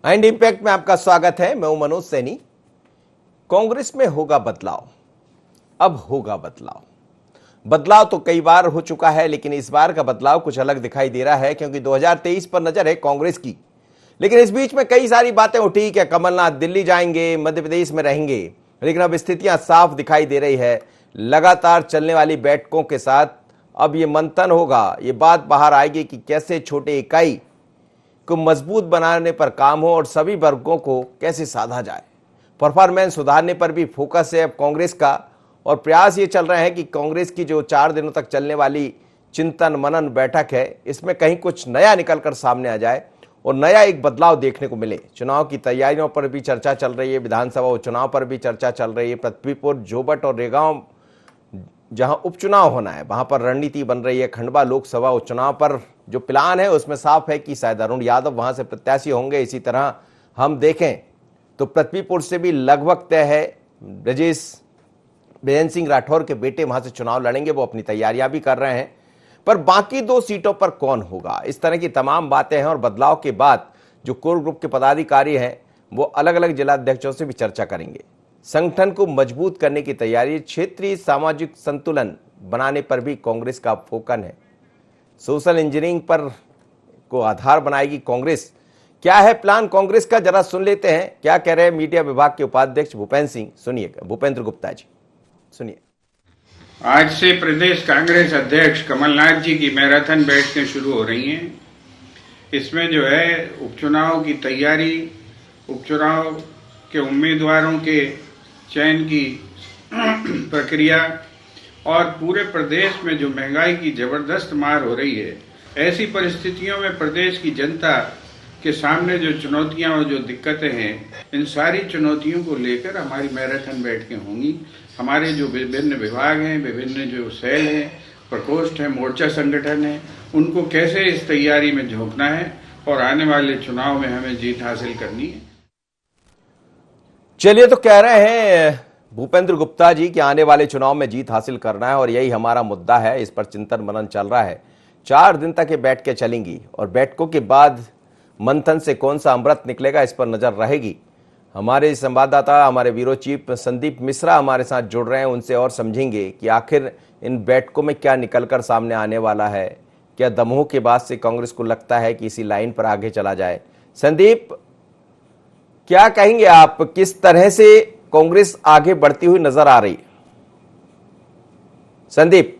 And impact में आपका स्वागत है। मैं हूं मनोज सैनी। कांग्रेस में होगा बदलाव, अब होगा बदलाव। बदलाव तो कई बार हो चुका है, लेकिन इस बार का बदलाव कुछ अलग दिखाई दे रहा है, क्योंकि 2023 पर नजर है कांग्रेस की। लेकिन इस बीच में कई सारी बातें उठी कि कमलनाथ दिल्ली जाएंगे, मध्य प्रदेश में रहेंगे, लेकिन अब स्थितियां साफ दिखाई दे रही है। लगातार चलने वाली बैठकों के साथ अब ये मंथन होगा, ये बात बाहर आएगी कि कैसे छोटे इकाई को मजबूत बनाने पर काम हो और सभी वर्गों को कैसे साधा जाए। परफॉर्मेंस सुधारने पर भी फोकस है अब कांग्रेस का, और प्रयास ये चल रहे हैं कि कांग्रेस की जो 4 दिनों तक चलने वाली चिंतन मनन बैठक है, इसमें कहीं कुछ नया निकलकर सामने आ जाए और नया एक बदलाव देखने को मिले। चुनाव की तैयारियों पर भी चर्चा चल रही है, विधानसभा उपचुनाव पर भी चर्चा चल रही है। पृथ्वीपुर, जोबट और रेगांव जहां उपचुनाव होना है, वहां पर रणनीति बन रही है। खंडवा लोकसभा उपचुनाव पर जो प्लान है उसमें साफ है कि शायद अरुण यादव वहां से प्रत्याशी होंगे। इसी तरह हम देखें तो पृथ्वीपुर से भी लगभग तय है, ब्रजेश बिरेन सिंह राठौर के बेटे वहां से चुनाव लड़ेंगे, वो अपनी तैयारियां भी कर रहे हैं। पर बाकी 2 सीटों पर कौन होगा, इस तरह की तमाम बातें हैं। और बदलाव के बाद जो कोर ग्रुप के पदाधिकारी हैं वो अलग अलग जिलाध्यक्षों से भी चर्चा करेंगे। संगठन को मजबूत करने की तैयारी, क्षेत्रीय सामाजिक संतुलन बनाने पर भी कांग्रेस का फोकस है। सोशल इंजीनियरिंग पर को आधार बनाएगी कांग्रेस। क्या है प्लान कांग्रेस का, जरा सुन लेते हैं क्या कह रहे हैं मीडिया विभाग के उपाध्यक्ष भूपेंद्र सिंह। सुनिए, भूपेंद्र गुप्ता जी सुनिए। आज से प्रदेश कांग्रेस अध्यक्ष कमलनाथ जी की मैराथन बैठकें शुरू हो रही हैं। इसमें जो है उपचुनाव की तैयारी, उपचुनाव के उम्मीदवारों के चयन की प्रक्रिया और पूरे प्रदेश में जो महंगाई की जबरदस्त मार हो रही है, ऐसी परिस्थितियों में प्रदेश की जनता के सामने जो चुनौतियां और जो दिक्कतें हैं, इन सारी चुनौतियों को लेकर हमारी मैराथन बैठकें होंगी। हमारे जो विभिन्न विभाग हैं, विभिन्न जो सेल हैं, प्रकोष्ठ हैं, मोर्चा संगठन है, उनको कैसे इस तैयारी में झोंकना है और आने वाले चुनाव में हमें जीत हासिल करनी है। चलिए, तो कह रहे हैं भूपेंद्र गुप्ता जी कि आने वाले चुनाव में जीत हासिल करना है और यही हमारा मुद्दा है। इस पर चिंतन मनन चल रहा है। 4 दिन तक ये बैठकें चलेंगी और बैठकों के बाद मंथन से कौन सा अमृत निकलेगा, इस पर नजर रहेगी। हमारे संवाददाता, हमारे ब्यूरो चीफ संदीप मिश्रा हमारे साथ जुड़ रहे हैं, उनसे और समझेंगे कि आखिर इन बैठकों में क्या निकलकर सामने आने वाला है। क्या दमोह के बाद से कांग्रेस को लगता है कि इसी लाइन पर आगे चला जाए? संदीप, क्या कहेंगे आप, किस तरह से कांग्रेस आगे बढ़ती हुई नजर आ रही? संदीप,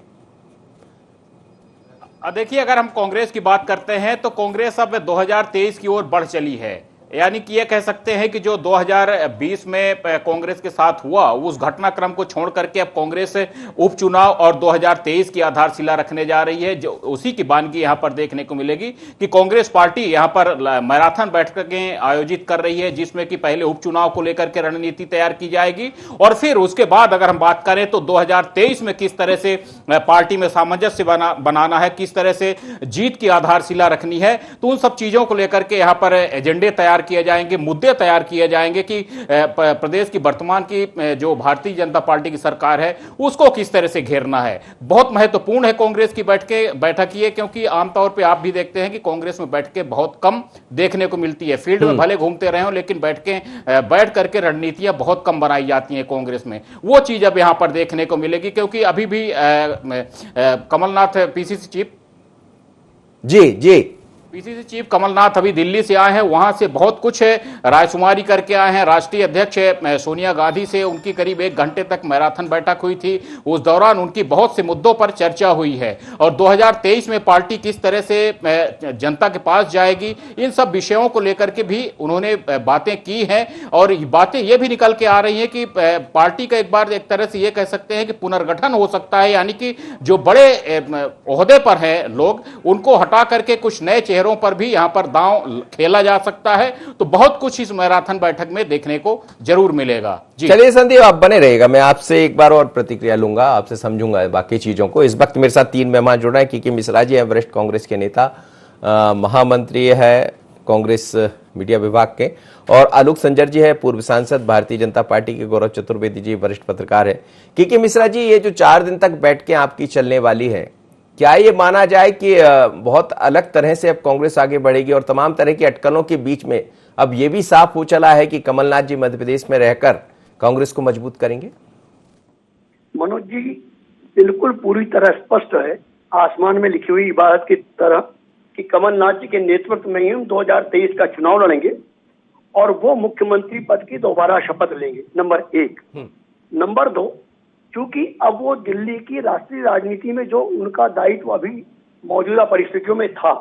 देखिए, अगर हम कांग्रेस की बात करते हैं तो कांग्रेस अब 2023 की ओर बढ़ चली है। यानी कि ये कह सकते हैं कि जो 2020 में कांग्रेस के साथ हुआ, उस घटनाक्रम को छोड़ करके अब कांग्रेस उपचुनाव और 2023 की आधारशिला रखने जा रही है। जो उसी की बानगी यहां पर देखने को मिलेगी कि कांग्रेस पार्टी यहां पर मैराथन बैठकें आयोजित कर रही है, जिसमें कि पहले उपचुनाव को लेकर के रणनीति तैयार की जाएगी और फिर उसके बाद अगर हम बात करें तो 2023 में किस तरह से पार्टी में सामंजस्य बनाना है, किस तरह से जीत की आधारशिला रखनी है, तो उन सब चीजों को लेकर के यहां पर एजेंडे तैयार किए जाएंगे, मुद्दे तैयार किए जाएंगे कि प्रदेश की वर्तमान की जो भारतीय जनता पार्टी की सरकार है उसको किस तरह से घेरना है। बहुत महत्वपूर्ण है कांग्रेस की बैठक ये, क्योंकि आमतौर पे आप भी देखते हैं कि कांग्रेस में बैठकें बहुत कम देखने को मिलती है। फील्ड में भले घूमते रहे हो, लेकिन बैठ करके रणनीतियां बहुत कम बनाई जाती हैं कांग्रेस में। वो चीज अब यहां पर देखने को मिलेगी, क्योंकि अभी भी Kamalnath PCC chief PCC chief Kamalnath अभी दिल्ली से आए हैं, वहां से बहुत कुछ रायशुमारी करके आए हैं। राष्ट्रीय अध्यक्ष सोनिया गांधी से उनकी करीब 1 घंटे तक मैराथन बैठक हुई थी। उस दौरान उनकी बहुत से मुद्दों पर चर्चा हुई है और 2023 में पार्टी किस तरह से जनता के पास जाएगी, इन सब विषयों को लेकर के भी उन्होंने बातें की हैं। और बातें ये भी निकल के आ रही है कि पार्टी का एक बार एक तरह से ये कह सकते हैं कि पुनर्गठन हो सकता है, यानी कि जो बड़े ओहदे पर हैं लोग, उनको हटा करके कुछ नए चेहरों पर भी यहां पर दांव खेला जा सकता है। तो बहुत कुछ इस मैराथन बैठक में देखने को जरूर मिलेगा। चलिए संदीप, आप बने रहिएगा, मैं आपसे एक बार और प्रतिक्रिया लूंगा, आपसे समझूंगा बाकी चीजों को। इस वक्त मेरे साथ 3 मेहमान जुड़ रहे हैं। के मिश्रा जी हैं, वरिष्ठ कांग्रेस के नेता, महामंत्री है कांग्रेस मीडिया विभाग के, और आलोक संजर जी है, पूर्व सांसद भारतीय जनता पार्टी के। गौरव चतुर्वेदी जी वरिष्ठ पत्रकार है। के मिश्रा जी, ये जो 4 दिन तक बैठकें आपकी चलने वाली है, क्या ये माना जाए कि बहुत अलग तरह से अब कांग्रेस आगे बढ़ेगी और तमाम तरह की अटकलों के बीच में अब ये भी साफ हो चला है कि कमलनाथ जी मध्य प्रदेश में रहकर कांग्रेस को मजबूत करेंगे। मनोज जी, बिल्कुल पूरी तरह स्पष्ट है, आसमान में लिखी हुई इबारत की तरह, कि कमलनाथ जी के नेतृत्व में ही हम 2023 का चुनाव लड़ेंगे और वो मुख्यमंत्री पद की दोबारा शपथ लेंगे, नंबर 1। नंबर 2, क्योंकि अब वो दिल्ली की राष्ट्रीय राजनीति में जो उनका दायित्व अभी मौजूदा परिस्थितियों में था,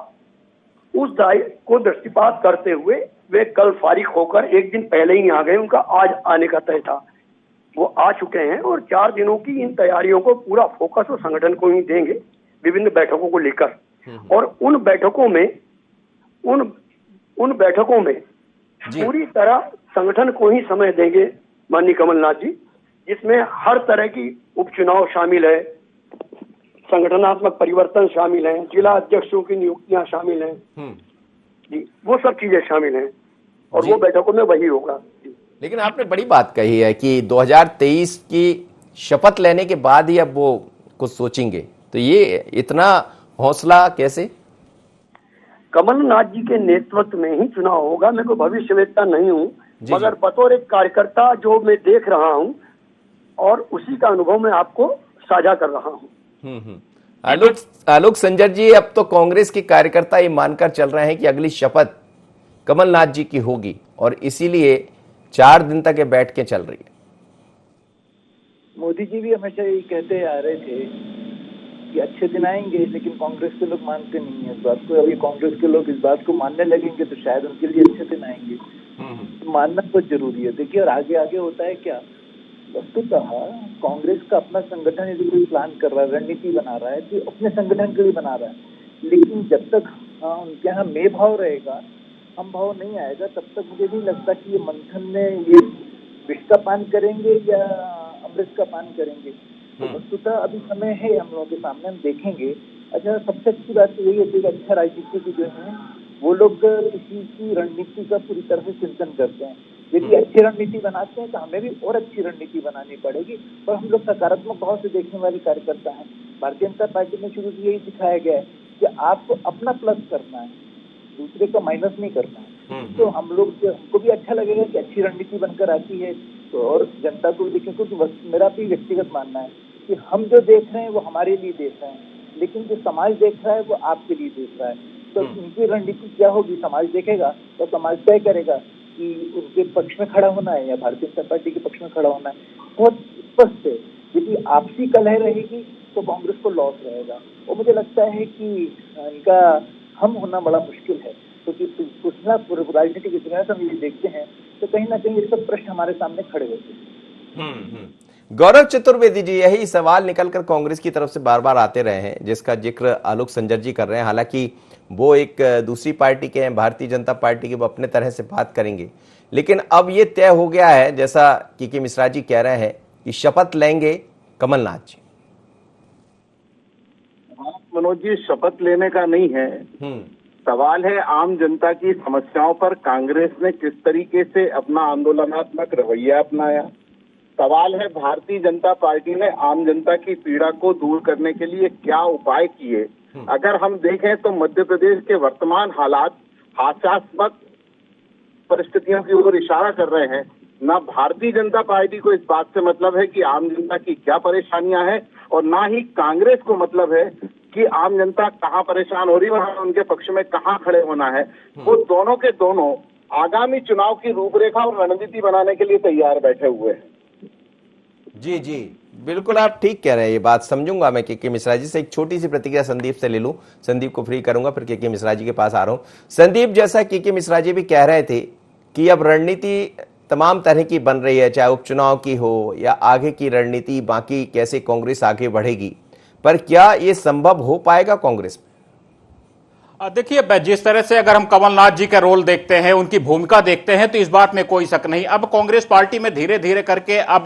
उस दायित्व को दृष्टिपात करते हुए वे कल फारिग होकर एक दिन पहले ही आ गए। उनका आज आने का तय था, वो आ चुके हैं और 4 दिनों की इन तैयारियों को पूरा फोकस और संगठन को ही देंगे, विभिन्न बैठकों को लेकर। और उन बैठकों में पूरी तरह संगठन को ही समय देंगे माननीय कमलनाथ जी, जिसमें हर तरह की उपचुनाव शामिल है, संगठनात्मक परिवर्तन शामिल हैं, जिला अध्यक्षों की नियुक्तियां शामिल हैं जी, वो सब चीजें शामिल हैं और वो बैठकों में वही होगा। लेकिन आपने बड़ी बात कही है कि 2023 की शपथ लेने के बाद ही अब वो कुछ सोचेंगे, तो ये इतना हौसला कैसे? कमलनाथ जी के नेतृत्व में ही चुनाव होगा। मैं कोई भविष्यवेत्ता नहीं हूँ, मगर बतौर एक कार्यकर्ता जो मैं देख रहा हूँ और उसी का अनुभव मैं आपको साझा कर रहा हूँ। आलोक संजर जी, अब तो कांग्रेस के कार्यकर्ता ये मानकर चल रहे हैं कि अगली शपथ कमलनाथ जी की होगी और इसीलिए 4 दिन तक ये बैठ के चल रही है। मोदी जी भी हमेशा यही कहते आ रहे थे कि अच्छे दिन आएंगे, लेकिन कांग्रेस के लोग मानते नहीं है इस बात को। अभी कांग्रेस के लोग इस बात को मानने लगेंगे तो शायद उनके लिए अच्छे दिन आएंगे। तो मानना बहुत जरूरी है। देखिए, और आगे आगे होता है क्या, वस्तुतः कांग्रेस का अपना संगठन यदि कोई प्लान कर रहा है, रणनीति बना रहा है, तो अपने संगठन के लिए बना रहा है। लेकिन जब तक उनके यहाँ मैं भाव रहेगा, हम भाव नहीं आएगा, तब तक मुझे नहीं लगता कि ये मंथन में ये विष का पान करेंगे या अमृत का पान करेंगे। तो वस्तुतः अभी समय है हम लोगों के सामने, हम देखेंगे। अच्छा, सबसे अच्छी बात तो यही है कि अच्छा राजनीति जो है वो लोग किसी की रणनीति का पूरी तरह से चिंतन करते हैं। यदि अच्छी रणनीति बनाते हैं तो हमें भी और अच्छी रणनीति बनानी पड़ेगी। और हम लोग सकारात्मक भाव से देखने वाले कार्यकर्ता हैं। भारतीय जनता पार्टी में शुरू से यही दिखाया गया है कि आपको अपना प्लस करना है, दूसरे का माइनस नहीं करना है। तो हम लोग, हमको भी अच्छा लगेगा कि अच्छी रणनीति बनकर आती है तो, और जनता को भी देखें। क्योंकि मेरा भी व्यक्तिगत मानना है कि हम जो देख रहे हैं वो हमारे लिए देख रहे हैं, लेकिन जो समाज देख रहा है वो आपके लिए देख रहा है। तो उनकी रणनीति क्या होगी, समाज देखेगा तो समाज तय करेगा कि उनके पक्ष में खड़ा होना है या भारतीय जनता पार्टी के पक्ष में खड़ा होना है। बहुत स्पष्ट है। यदि आपसी कलह रहेगी तो कांग्रेस को लॉस रहेगा। और मुझे लगता है कि इनका हम होना बड़ा मुश्किल है, क्योंकि कुछ ना राजनीति की दुनिया से हम ये देखते हैं तो कहीं ना कहीं ये सब प्रश्न हमारे सामने खड़े होते हैं। गौरव चतुर्वेदी जी, यही सवाल निकलकर कांग्रेस की तरफ से बार बार आते रहे हैं, जिसका जिक्र आलोक संजर जी कर रहे हैं। हालांकि वो एक दूसरी पार्टी के हैं, भारतीय जनता पार्टी के, वो अपने तरह से बात करेंगे, लेकिन अब ये तय हो गया है, जैसा के मिश्रा जी कह रहे हैं, कि शपथ लेंगे कमलनाथ जी। मनोज जी, शपथ लेने का नहीं है, सवाल है आम जनता की समस्याओं पर कांग्रेस ने किस तरीके से अपना आंदोलनात्मक रवैया अपनाया। सवाल है भारतीय जनता पार्टी ने आम जनता की पीड़ा को दूर करने के लिए क्या उपाय किए। अगर हम देखें तो मध्य प्रदेश के वर्तमान हालात हास्यास्पद परिस्थितियों की ओर इशारा कर रहे हैं। ना भारतीय जनता पार्टी को इस बात से मतलब है कि आम जनता की क्या परेशानियां हैं, और ना ही कांग्रेस को मतलब है कि आम जनता कहां परेशान हो रही है और उनके पक्ष में कहां खड़े होना है। वो दोनों के दोनों आगामी चुनाव की रूपरेखा और रणनीति बनाने के लिए तैयार बैठे हुए हैं। जी जी, बिल्कुल आप ठीक कह रहे हैं, ये बात समझूंगा मैं के मिश्रा जी से। एक छोटी सी प्रतिक्रिया संदीप से ले लूं, संदीप को फ्री करूंगा, फिर के मिश्रा जी के पास आ रहा हूं। संदीप, जैसा के मिश्रा जी भी कह रहे थे कि अब रणनीति तमाम तरह की बन रही है, चाहे उपचुनाव की हो या आगे की रणनीति, बाकी कैसे कांग्रेस आगे बढ़ेगी, पर क्या ये संभव हो पाएगा कांग्रेस में? देखिए, जिस तरह से अगर हम कमलनाथ जी का रोल देखते हैं, उनकी भूमिका देखते हैं, तो इस बात में कोई शक नहीं। अब कांग्रेस पार्टी में धीरे धीरे करके अब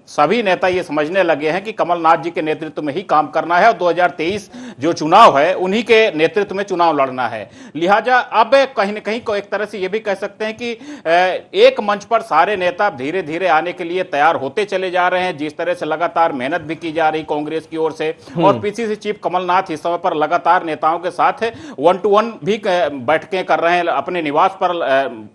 सभी नेता ये समझने लगे हैं कि कमलनाथ जी के नेतृत्व में ही काम करना है और 2023 जो चुनाव है उन्हीं के नेतृत्व में चुनाव लड़ना है। लिहाजा अब कहीं ना कहीं को एक तरह से ये भी कह सकते हैं कि एक मंच पर सारे नेता धीरे धीरे आने के लिए तैयार होते चले जा रहे हैं। जिस तरह से लगातार मेहनत भी की जा रही कांग्रेस की ओर से, और पीसीसी चीफ कमलनाथ इस समय पर लगातार नेताओं के साथ है 1-to-1 भी बैठकें कर रहे हैं, अपने निवास पर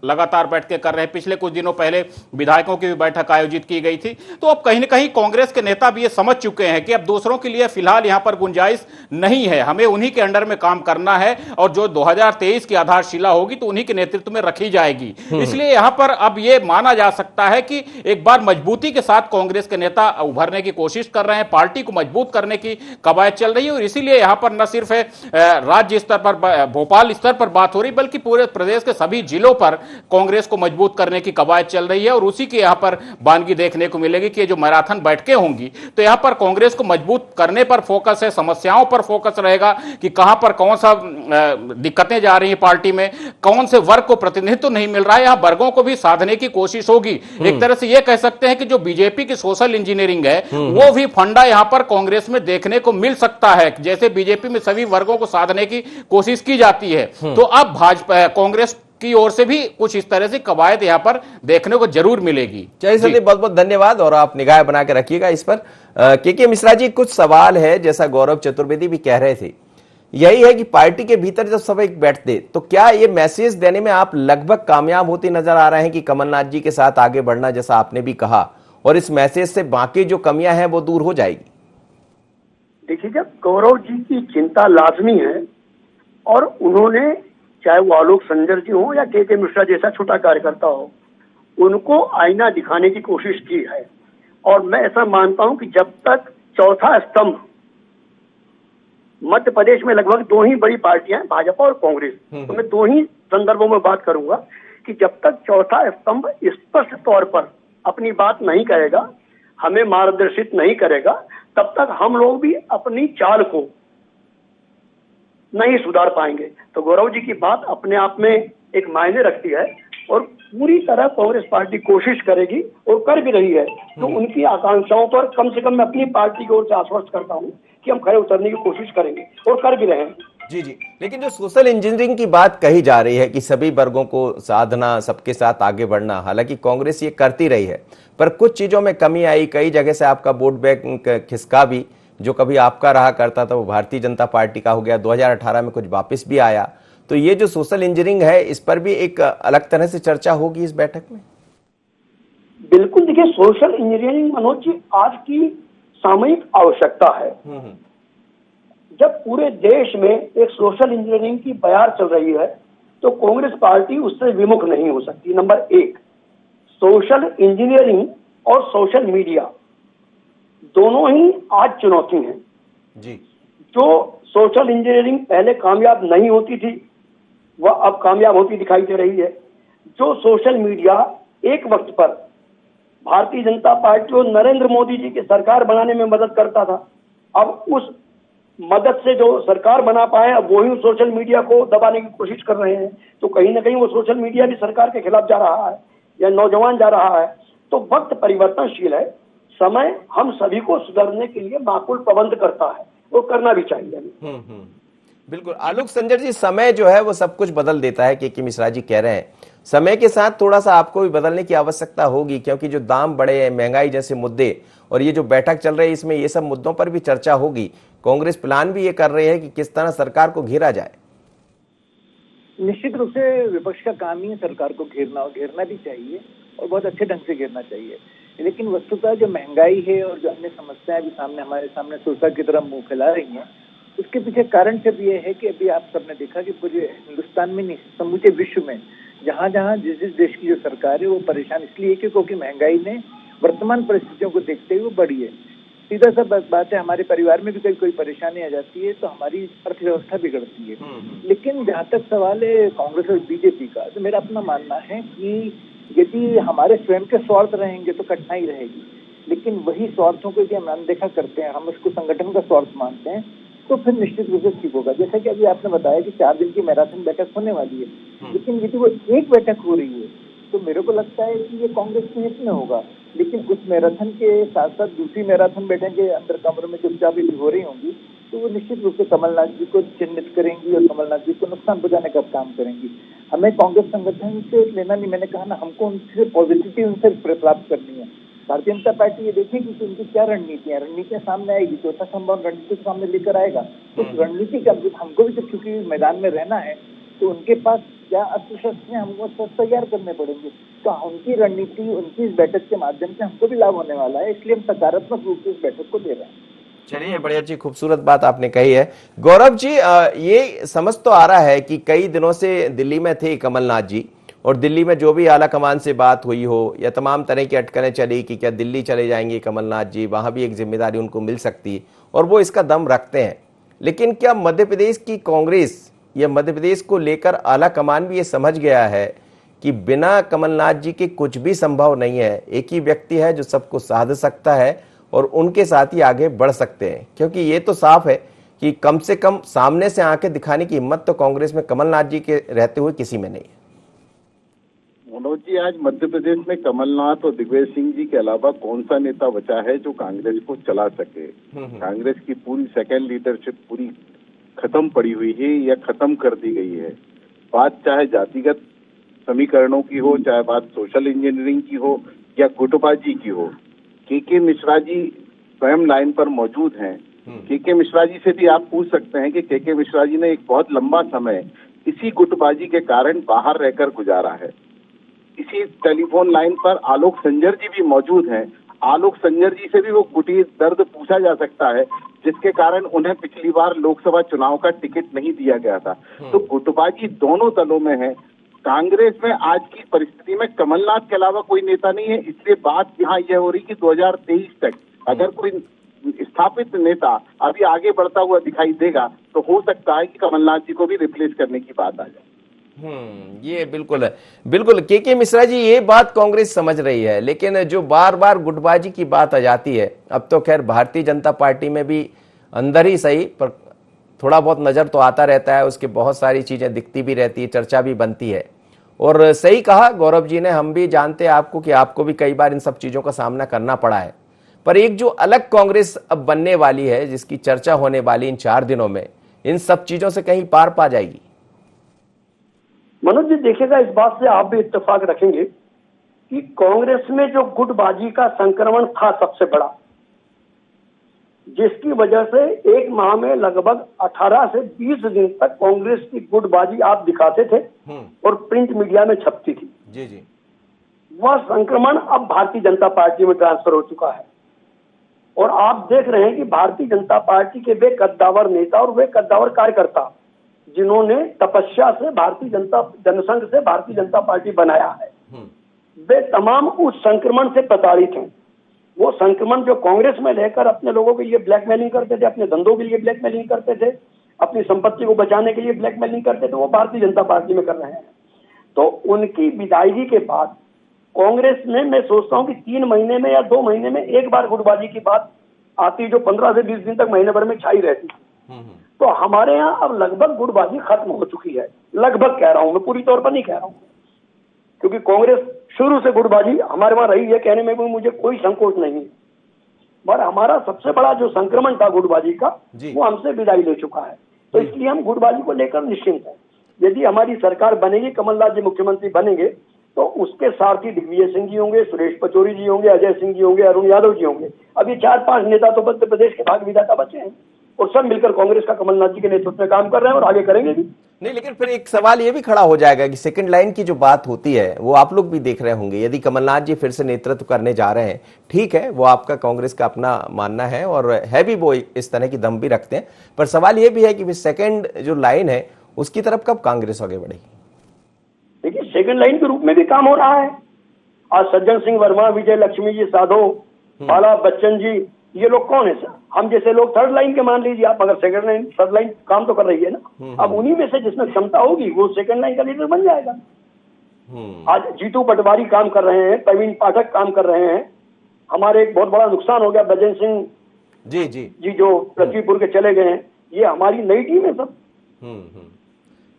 लगातार बैठकें कर रहे हैं। पिछले कुछ दिनों पहले विधायकों की भी बैठक आयोजित की गई थी। तो अब कहीं ना कहीं कांग्रेस के नेता भी ये समझ चुके हैं कि अब दूसरों के लिए फिलहाल यहां पर गुंजाइश नहीं है, हमें उन्हीं के अंडर में काम करना है और जो 2023 की आधारशिला होगी तो उन्हीं के नेतृत्व में रखी जाएगी। इसलिए यहां पर अब यह माना जा सकता है कि एक बार मजबूती के साथ कांग्रेस के नेता उभरने की कोशिश कर रहे हैं, पार्टी को मजबूत करने की कवायद चल रही है। और इसीलिए यहां पर न सिर्फ राज्य स्तर पर, भोपाल स्तर पर बात हो रही, बल्कि पूरे प्रदेश के सभी जिलों पर कांग्रेस को मजबूत करने की कवायद चल रही है। और उसी की यहां पर बानगी देखने को मिलेगी कि जो मैराथन बैठकें होंगी तो यहां पर कांग्रेस को मजबूत करने पर फोकस है, समस्याओं पर फोकस रहेगा कि कहां पर कौन सा दिक्कतें जा रही हैं पार्टी में, कौन से वर्ग को प्रतिनिधित्व नहीं मिल रहा है, यहां वर्गों को भी साधने की कोशिश होगी। एक तरह से यह कह सकते हैं कि जो बीजेपी की सोशल इंजीनियरिंग है वो भी फंडा यहां पर कांग्रेस में देखने को मिल सकता है। जैसे बीजेपी में सभी वर्गों को साधने की कोशिश की जाती है, तो अब भाजपा कांग्रेस की ओर से भी कुछ इस तरह से कवायद यहां पर देखने को जरूर मिलेगी। चलिए संदीप, बहुत बहुत धन्यवाद और आप निगाह बना के रखिएगा इस पर। के मिश्रा जी, कुछ सवाल है, जैसा गौरव चतुर्वेदी भी कह रहे थे, यही है कि पार्टी के भीतर जब सब एक बैठते तो क्या ये मैसेज देने में आप लगभग कामयाब होते नजर आ रहे हैं कि कमलनाथ जी के साथ आगे बढ़ना, जैसा आपने भी कहा, और इस मैसेज से बाकी जो कमियां हैं वो दूर हो जाएगी? देखिए, जब गौरव जी की चिंता लाजमी है और उन्होंने, चाहे वो आलोक संजर जी हो या के मिश्रा जैसा छोटा कार्यकर्ता हो, उनको आईना दिखाने की कोशिश की है। और मैं ऐसा मानता हूं कि जब तक चौथा स्तंभ, मध्य प्रदेश में लगभग दो ही बड़ी पार्टियां हैं, भाजपा और कांग्रेस, तो मैं दो ही संदर्भों में बात करूंगा कि जब तक चौथा स्तंभ स्पष्ट तौर पर अपनी बात नहीं करेगा, हमें मार्गदर्शित नहीं करेगा, तब तक हम लोग भी अपनी चाल को नहीं सुधार पाएंगे। तो गौरव जी की बात अपने आप में एक मायने रखती है और पूरी तरह कांग्रेस पार्टी कोशिश करेगी और कर भी रही है। तो उनकी आकांक्षाओं पर कम से कम मैं अपनी पार्टी की ओर से आश्वस्त करता हूं कि हम खड़े उतरने की कोशिश करेंगे और कर भी रहे हैं। जी जी, लेकिन जो सोशल इंजीनियरिंग की बात कही जा रही है कि सभी वर्गों को साधना, सबके साथ आगे बढ़ना, हालांकि कांग्रेस ये करती रही है, पर कुछ चीजों में कमी आई, कई जगह से आपका वोट बैंक खिसका भी, जो कभी आपका रहा करता था वो भारतीय जनता पार्टी का हो गया, 2018 में कुछ वापस भी आया। तो ये जो सोशल इंजीनियरिंग है, इस पर भी एक अलग तरह से चर्चा होगी इस बैठक में? बिल्कुल, देखिए, सोशल इंजीनियरिंग मनोज जी आज की सामयिक आवश्यकता है। जब पूरे देश में एक सोशल इंजीनियरिंग की बयार चल रही है तो कांग्रेस पार्टी उससे विमुख नहीं हो सकती। नंबर एक, सोशल इंजीनियरिंग और सोशल मीडिया दोनों ही आज चुनौती हैं जी। जो सोशल इंजीनियरिंग पहले कामयाब नहीं होती थी वह अब कामयाब होती दिखाई दे रही है। जो सोशल मीडिया एक वक्त पर भारतीय जनता पार्टी और नरेंद्र मोदी जी की सरकार बनाने में मदद करता था, अब उस मदद से जो सरकार बना पाए अब वही सोशल मीडिया को दबाने की कोशिश कर रहे हैं। तो कहीं ना कहीं वो सोशल मीडिया भी सरकार के खिलाफ जा रहा है या नौजवान जा रहा है। तो वक्त परिवर्तनशील है, समय हम सभी को सुधरने के लिए माकूल प्रबंध करता है, वो करना भी चाहिए। बिल्कुल। आलोक संजर जी, समय जो है वो सब कुछ बदल देता है, के मिश्रा जी कह रहे हैं। समय के साथ थोड़ा सा आपको भी बदलने की आवश्यकता होगी, क्योंकि जो दाम बढ़े हैं, महंगाई जैसे मुद्दे, और ये जो बैठक चल रही है इसमें ये सब मुद्दों पर भी चर्चा होगी। कांग्रेस प्लान भी ये कर रही है कि किस तरह सरकार को घेरा जाए। निश्चित रूप से विपक्ष का काम ही है सरकार को घेरना, और घेरना भी चाहिए और बहुत अच्छे ढंग से घेरना चाहिए। लेकिन वस्तुतः जो महंगाई है और जो अन्य समस्याएं भी हमारे सामने सुरक्षा की तरफ मुंह फैला रही हैं, उसके पीछे कारण सिर्फ ये है कि अभी आप सबने देखा कि पूरे हिंदुस्तान में नहीं, समूचे विश्व में जहां जहां जिस देश की जो सरकार है वो परेशान इसलिए है क्योंकि महंगाई ने वर्तमान परिस्थितियों को देखते हुए बढ़ी है। सीधा सा बात है, हमारे परिवार में भी कभी कोई परेशानी आ जाती है तो हमारी अर्थव्यवस्था बिगड़ती है। लेकिन जहां तक सवाल है कांग्रेस और बीजेपी का, तो मेरा अपना मानना है कि यदि हमारे स्वयं के स्वार्थ रहेंगे तो कठिनाई रहेगी, लेकिन वही स्वार्थों को यदि हम अनदेखा करते हैं, हम उसको संगठन का स्वार्थ मानते हैं, तो फिर निश्चित रूप से ठीक होगा। जैसा कि अभी आपने बताया कि 4 दिन की मैराथन बैठक होने वाली है, लेकिन यदि वो एक बैठक हो रही है तो मेरे को लगता है कि ये कांग्रेस के हित में होगा। लेकिन उस मैराथन के साथ साथ दूसरी मैराथन बैठक के अंदर कमरे में चुपचाप भी हो रही होंगी, तो वो निश्चित रूप से कमलनाथ जी को चिन्हित करेंगी और कमलनाथ जी को नुकसान पहुंचाने का काम करेंगी। हमें कांग्रेस संगठन से लेना नहीं, मैंने कहा ना, हमको उनसे पॉजिटिविटी उनसे प्राप्त करनी है। भारतीय जनता पार्टी ये देखेगी कि उनकी क्या रणनीतियां सामने आएगी, चौथा संभव रणनीति सामने लेकर आएगा। तो रणनीति का हमको भी, जब क्योंकि मैदान में रहना है, तो उनके पास क्या अस्त्र शस्त्र हैं, हमको सब तैयार करने पड़ेंगे। तो उनकी रणनीति, उनकी इस बैठक के माध्यम से हमको भी लाभ होने वाला है, इसलिए हम सकारात्मक रूप से इस बैठक को ले रहे हैं। चलिए, बड़ी अच्छी खूबसूरत बात आपने कही है गौरव जी। ये समझ तो आ रहा है कि कई दिनों से दिल्ली में थे कमलनाथ जी, और दिल्ली में जो भी आला कमान से बात हुई हो या तमाम तरह की अटकलें चली कि क्या दिल्ली चले जाएंगे कमलनाथ जी, वहां भी एक जिम्मेदारी उनको मिल सकती है, और वो इसका दम रखते हैं। लेकिन क्या मध्य प्रदेश की कांग्रेस या मध्य प्रदेश को लेकर आला कमान भी ये समझ गया है कि बिना कमलनाथ जी के कुछ भी संभव नहीं है, एक ही व्यक्ति है जो सबको साध सकता है और उनके साथ ही आगे बढ़ सकते हैं? क्योंकि ये तो साफ है कि कम से कम सामने से आंखें दिखाने की हिम्मत तो कांग्रेस में कमलनाथ जी के रहते हुए किसी में नहीं है। मनोज जी, आज मध्य प्रदेश में कमलनाथ और दिग्विजय सिंह जी के अलावा कौन सा नेता बचा है जो कांग्रेस को चला सके? कांग्रेस की पूरी सेकेंड लीडरशिप पूरी खत्म पड़ी हुई है या खत्म कर दी गई है। बात चाहे जातिगत समीकरणों की हो, चाहे बात सोशल इंजीनियरिंग की हो या गुटबाजी की हो, के मिश्रा जी स्वयं लाइन पर मौजूद हैं। के मिश्रा जी से भी आप पूछ सकते हैं कि के मिश्रा जी ने एक बहुत लंबा समय इसी गुटबाजी के कारण बाहर रहकर गुजारा है। इसी टेलीफोन लाइन पर आलोक संजर जी भी मौजूद हैं। आलोक संजर जी से भी वो गुटी दर्द पूछा जा सकता है, जिसके कारण उन्हें पिछली बार लोकसभा चुनाव का टिकट नहीं दिया गया था। तो गुटबाजी दोनों दलों में है। कांग्रेस में आज की परिस्थिति में कमलनाथ के अलावा कोई नेता नहीं है, इसलिए बात यहाँ यह हो रही कि 2023 तक अगर कोई स्थापित नेता अभी आगे बढ़ता हुआ दिखाई देगा तो हो सकता है कि कमलनाथ जी को भी रिप्लेस करने की बात आ जाए। ये बिल्कुल है, बिल्कुल। के मिश्रा जी, ये बात कांग्रेस समझ रही है, लेकिन जो बार बार गुटबाजी की बात आ जाती है, अब तो खैर भारतीय जनता पार्टी में भी अंदर ही सही पर थोड़ा बहुत नजर तो आता रहता है, उसकी बहुत सारी चीजें दिखती भी रहती है, चर्चा भी बनती है। और सही कहा गौरव जी ने, हम भी जानते हैं आपको कि आपको भी कई बार इन सब चीजों का सामना करना पड़ा है। पर एक जो अलग कांग्रेस अब बनने वाली है, जिसकी चर्चा होने वाली इन 4 दिनों में, इन सब चीजों से कहीं पार पा जाएगी? मनोज जी, देखिएगा, इस बात से आप भी इत्तेफाक रखेंगे कि कांग्रेस में जो गुटबाजी का संक्रमण था सबसे बड़ा, जिसकी वजह से एक माह में लगभग 18 से 20 दिन तक कांग्रेस की गुटबाजी आप दिखाते थे और प्रिंट मीडिया में छपती थी। जी जी। वह संक्रमण अब भारतीय जनता पार्टी में ट्रांसफर हो चुका है, और आप देख रहे हैं कि भारतीय जनता पार्टी के वे कद्दावर नेता और वे कद्दावर कार्यकर्ता जिन्होंने तपस्या से भारतीय जनता जनसंघ से भारतीय जनता पार्टी बनाया है, वे तमाम उस संक्रमण से प्रताड़ित हैं। वो संक्रमण जो कांग्रेस में लेकर अपने लोगों के लिए ब्लैकमेलिंग करते थे, अपने धंधों के लिए ब्लैकमेलिंग करते थे, अपनी संपत्ति को बचाने के लिए ब्लैकमेलिंग करते थे, वो भारतीय जनता पार्टी में कर रहे हैं। तो उनकी विदायगी के बाद कांग्रेस में, मैं सोचता हूं कि 3 महीने में या 2 महीने में एक बार गुटबाजी की बात आती, जो 15 से 20 दिन तक महीने भर में छाई रहती। तो हमारे यहाँ अब लगभग गुटबाजी खत्म हो चुकी है। लगभग कह रहा हूं मैं, पूरी तौर पर नहीं कह रहा हूं, क्योंकि कांग्रेस शुरू से गुटबाजी हमारे वहां रही है, कहने में भी मुझे कोई संकोच नहीं है। पर हमारा सबसे बड़ा जो संक्रमण था गुटबाजी का, वो हमसे विदाई ले चुका है। तो इसलिए हम गुटबाजी को लेकर निश्चिंत हैं। यदि हमारी सरकार बनेगी, कमलनाथ जी मुख्यमंत्री बनेंगे, तो उसके सारथी दिग्विजय सिंह जी होंगे, सुरेश पचौरी जी होंगे, अजय सिंह जी होंगे, अरुण यादव जी होंगे। अब ये 4-5 नेता तो मध्य प्रदेश के भाग विधाता बचे हैं, और सब मिलकर कांग्रेस का कमलनाथ जी के नेतृत्व में काम कर रहे हैं और आगे करेंगे भी। नहीं, लेकिन फिर एक सवाल ये भी खड़ा हो जाएगा कि सेकंड लाइन की जो बात होती है, वो आप लोग भी देख रहे होंगे। यदि कमलनाथ जी फिर से नेतृत्व करने जा रहे हैं, ठीक है, वो आपका कांग्रेस का अपना मानना है और है भी, वो इस तरह की दम भी रखते हैं, पर सवाल ये भी है कि सेकंड जो लाइन है उसकी तरफ कब कांग्रेस आगे बढ़ेगी? देखिए, सेकंड लाइन के रूप में भी काम हो रहा है। आज सज्जन सिंह वर्मा, विजय लक्ष्मी जी साधो, बाला बच्चन जी, ये लोग कौन है सर? हम जैसे लोग थर्ड लाइन के मान लीजिए आप, मगर सेकंड लाइन थर्ड लाइन काम तो कर रही है ना। अब उन्हीं में से जिसमें क्षमता होगी वो सेकंड लाइन का लीडर बन जाएगा। आज जीतू पटवारी काम कर रहे हैं, प्रवीण पाठक काम कर रहे हैं। हमारे एक बहुत बड़ा नुकसान हो गया, बजन सिंह जी जो पृथ्वीपुर के चले गए हैं। ये हमारी नई टीम है सब।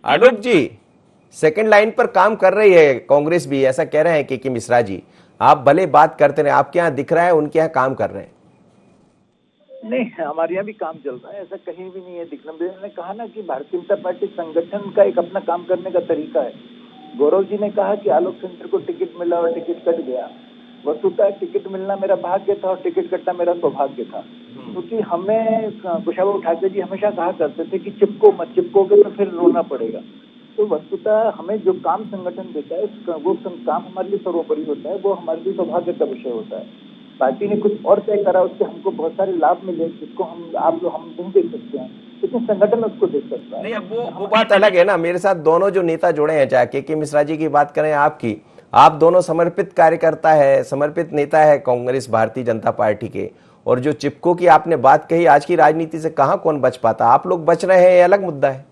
आलोक जी, सेकंड लाइन पर काम कर रही है कांग्रेस भी, ऐसा कह रहे हैं के मिश्रा जी। आप भले बात करते रहे, आपके यहाँ दिख रहा है, उनके यहाँ काम कर रहे हैं? नहीं, हमारे यहाँ भी काम चल रहा है, ऐसा कहीं भी नहीं है दिखना। मैंने कहा ना कि भारतीय जनता पार्टी संगठन का एक अपना काम करने का तरीका है। गौरव जी ने कहा कि आलोक संजर को टिकट मिला और टिकट कट गया, वस्तुतः टिकट मिलना मेरा भाग्य था और टिकट कटना मेरा सौभाग्य था, क्योंकि हमें कुशाभाऊ ठाकरे जी हमेशा कहा करते थे कि चिपको मत, चिपकोगे तो फिर रोना पड़ेगा। तो वस्तुतः हमें जो काम संगठन देता है वो काम हमारे लिए सर्वोपरि होता है, वो हमारे लिए सौभाग्य का विषय होता है। पार्टी ने कुछ और तय करा, उससे हमको बहुत सारे लाभ मिले जिसको हम नहीं देख सकते हैं, लेकिन संगठन उसको देख सकता है। नहीं, अब वो बात अलग है ना। मेरे साथ दोनों जो नेता जुड़े हैं, चाहे के मिश्रा जी की बात करें, आपकी, आप दोनों समर्पित कार्यकर्ता है, समर्पित नेता है कांग्रेस भारतीय जनता पार्टी के। और जो चिपको की आपने बात कही, आज की राजनीति से कहां कौन बच पाता, आप लोग बच रहे हैं, ये अलग मुद्दा है।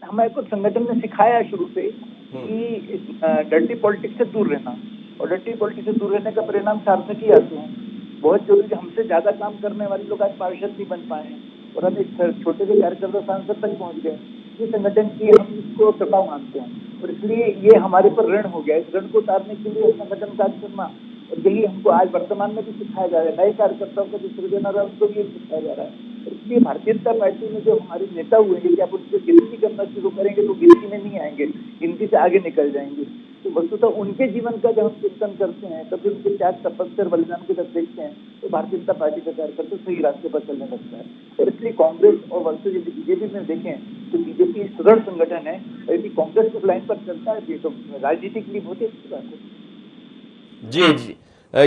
हमें कुछ संगठन ने सिखाया शुरू से कि डर्टी पॉलिटिक्स से दूर रहना, और डर्टी पॉलिटिक्स से दूर रहने का परिणाम सार्थक ही आते हैं। बहुत जरूरी, हमसे ज्यादा काम करने वाले लोग आज पार्षद नहीं बन पाए हैं और अब एक छोटे से कार्यकर्ता सांसद तक पहुंच गए। ये संगठन की हम इसको कृपा मानते हैं और इसलिए ये हमारे पर ऋण हो गया। इस ऋण को उतारने के लिए संगठन कार्य करना, और यही हमको आज वर्तमान में भी सिखाया जा रहा है। नए कार्यकर्ताओं को जो सृजन रहा है उनको भी सिखाया जा रहा है। इसलिए भारतीय जनता पार्टी में जो हमारे नेता हुए हैं कि आप उनसे गिनती करना शुरू करेंगे तो गिनती में नहीं आएंगे, गिनती से आगे निकल जाएंगे। तो वस्तुतः उनके जीवन का जब हम चिंतन करते हैं, तब उनके त्याग, तपस्या और बलिदान को जब देखते हैं, तो भारतीय जनता पार्टी का कार्यकर्ता सही रास्ते पर चलने लगता है। और इसलिए कांग्रेस और वर्षों यदि बीजेपी में देखें तो बीजेपी सुदृढ़ संगठन है, और यदि कांग्रेस उस लाइन पर चलता है तो राजनीति के लिए बहुत ही अच्छी बात है। जी जी,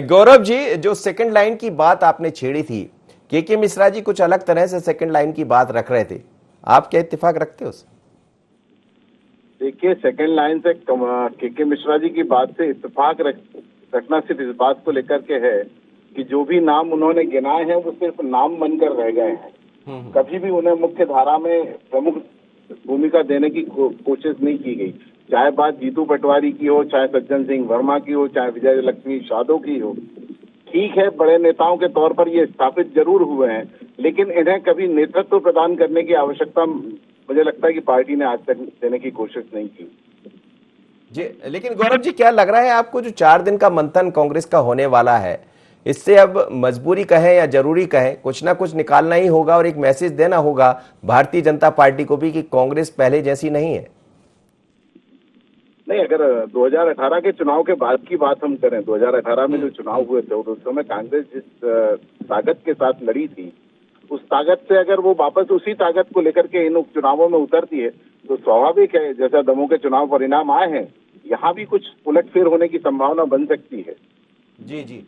गौरव जी, जो सेकंड लाइन की बात आपने छेड़ी थी, के मिश्रा जी कुछ अलग तरह से सेकंड लाइन की बात रख रहे थे, आप क्या इत्तेफाक रखते हो? देखिए, सेकंड लाइन से के मिश्रा जी की बात से इत्तेफाक रखना सिर्फ इस बात को लेकर के है कि जो भी नाम उन्होंने गिनाए हैं वो सिर्फ नाम बनकर रह गए हैं। कभी भी उन्हें मुख्य धारा में प्रमुख भूमिका देने की कोशिश नहीं की गई। चाहे बात जीतू पटवारी की हो, चाहे सज्जन सिंह वर्मा की हो, चाहे विजय लक्ष्मी यादव की हो। ठीक है, बड़े नेताओं के तौर पर ये स्थापित जरूर हुए हैं, लेकिन इन्हें कभी नेतृत्व प्रदान करने की आवश्यकता मुझे लगता है कि पार्टी ने आज तक देने की कोशिश नहीं की। जी, लेकिन गौरव जी, क्या लग रहा है आपको, जो 4 दिन का मंथन कांग्रेस का होने वाला है, इससे अब मजबूरी कहें या जरूरी कहें, कुछ ना कुछ निकालना ही होगा और एक मैसेज देना होगा भारतीय जनता पार्टी को भी कि कांग्रेस पहले जैसी नहीं है? नहीं, अगर 2018 के चुनाव के बाद की बात हम करें, 2018 में जो चुनाव हुए थे उस समय कांग्रेस जिस ताकत के साथ लड़ी थी, उस ताकत से अगर वो वापस उसी ताकत को लेकर के इन उपचुनावों में उतरती है तो स्वाभाविक है, जैसा दमोह के चुनाव परिणाम आए हैं, यहाँ भी कुछ उलटफेर होने की संभावना बन सकती है। जी जी,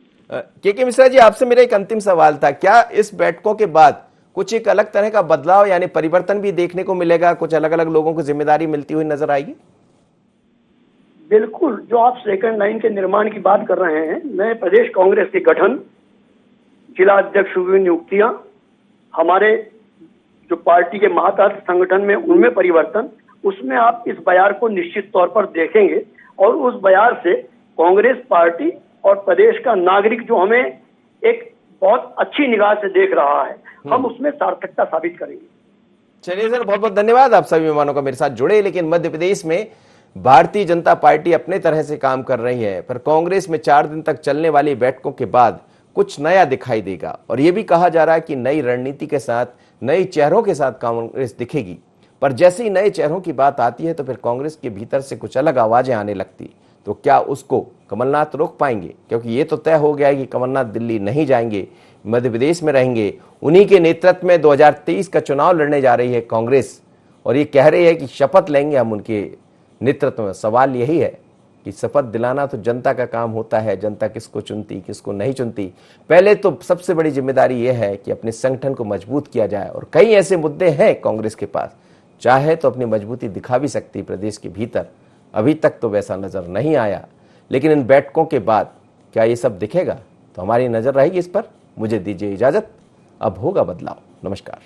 के मिश्रा जी, आपसे मेरा एक अंतिम सवाल था, क्या इस बैठकों के बाद कुछ एक अलग तरह का बदलाव यानी परिवर्तन भी देखने को मिलेगा? कुछ अलग अलग लोगों को जिम्मेदारी मिलती हुई नजर आएगी? बिल्कुल, जो आप सेकंड लाइन के निर्माण की बात कर रहे हैं, नए प्रदेश कांग्रेस के गठन, जिला अध्यक्ष की नियुक्तियां, हमारे जो पार्टी के महातर्थ संगठन में उनमें परिवर्तन, उसमें आप इस बयार को निश्चित तौर पर देखेंगे और उस बयार से कांग्रेस पार्टी और प्रदेश का नागरिक जो हमें एक बहुत अच्छी निगाह से देख रहा है, हम उसमें सार्थकता साबित करेंगे। चलिए सर, बहुत बहुत धन्यवाद, आप सभी मेहमानों का मेरे साथ जुड़े। लेकिन मध्य प्रदेश में भारतीय जनता पार्टी अपने तरह से काम कर रही है, पर कांग्रेस में 4 दिन तक चलने वाली बैठकों के बाद कुछ नया दिखाई देगा। और यह भी कहा जा रहा है कि नई रणनीति के साथ, नए चेहरों के साथ कांग्रेस दिखेगी। पर जैसे ही नए चेहरों की बात आती है तो फिर कांग्रेस के भीतर से कुछ अलग आवाजें आने लगती। तो क्या उसको कमलनाथ रोक पाएंगे? क्योंकि ये तो तय हो गया है कि कमलनाथ दिल्ली नहीं जाएंगे, मध्य प्रदेश में रहेंगे। उन्हीं के नेतृत्व में 2023 का चुनाव लड़ने जा रही है कांग्रेस, और ये कह रही है कि शपथ लेंगे हम उनके नेतृत्व में। सवाल यही है कि शपथ दिलाना तो जनता का काम होता है, जनता किसको चुनती किसको नहीं चुनती। पहले तो सबसे बड़ी जिम्मेदारी यह है कि अपने संगठन को मजबूत किया जाए, और कई ऐसे मुद्दे हैं कांग्रेस के पास, चाहे तो अपनी मजबूती दिखा भी सकती प्रदेश के भीतर। अभी तक तो वैसा नजर नहीं आया, लेकिन इन बैठकों के बाद क्या ये सब दिखेगा? तो हमारी नजर रहेगी इस पर। मुझे दीजिए इजाजत, अब होगा बदलाव। नमस्कार।